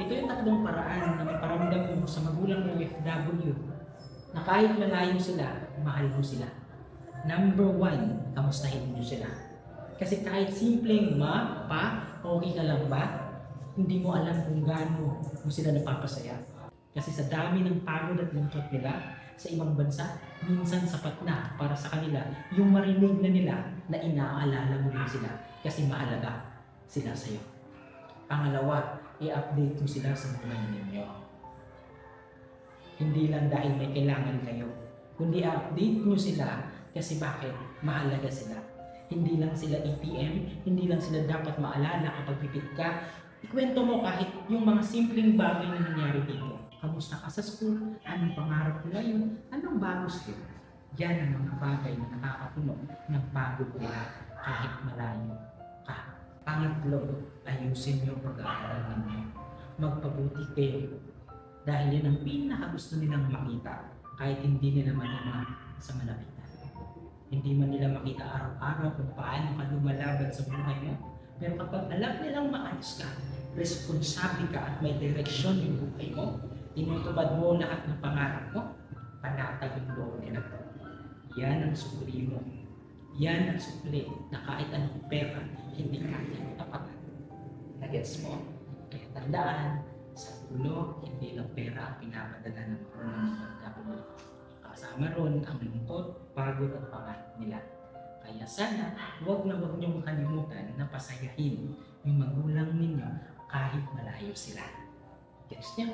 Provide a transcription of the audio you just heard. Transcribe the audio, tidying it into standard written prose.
Ito yung tatlong paraan na maparamdam mo sa magulang ng OFW na kahit malayo sila, mahal mo sila. Number one, kamustahin mo sila. Kasi kahit simpleng ma, pa, okay ka lang ba? Hindi mo alam kung gaano mo sila napapasaya. Kasi sa dami ng pagod at lungkot nila sa ibang bansa, minsan sapat na para sa kanila yung marinig na nila na inaalala mo rin sila kasi mahalaga sila sa'yo. Pangalawa, i-update mo sila sa buhay ninyo. Hindi lang dahil may kailangan kayo, kundi update nyo sila kasi bakit? Mahalaga sila. Hindi lang sila ATM, hindi lang sila dapat maalala kapag pipit ka. Ikwento mo kahit yung mga simpleng bagay na nangyari dito. Kamusta ka sa school? Anong pangarap mo ngayon? Anong bago sa'yo? Yan ang mga bagay na nakakapuno ng pagod nila kahit malayo ka. Pangatlo, ayusin yung pag-aaral ninyo. Magpabuti kayo. Dahil yan ang pinakagusto nilang makita kahit hindi nila manama sa malapitan. Hindi man nila makita araw-araw kung paano ka lumalaban sa buhay mo. Pero kapag alam nilang maayos ka, responsable ka at may direksyon yung buhay mo, tinutupad mo lahat ng pangarap mo, panatag yung loob nila. Yan ang sukli mo. Yan ang sukli na kahit anong pera, hindi kaya tapatan. Nagets mo? Kaya tandaan, sa dulo, hindi lang pera ang pinapadala ng OFW. Kasama ron ang lungkot, pagod at pangarap nila. Kaya sana, huwag na huwag niyong kalimutan na pasayahin yung magulang ninyo kahit malayo sila. Gets niyo?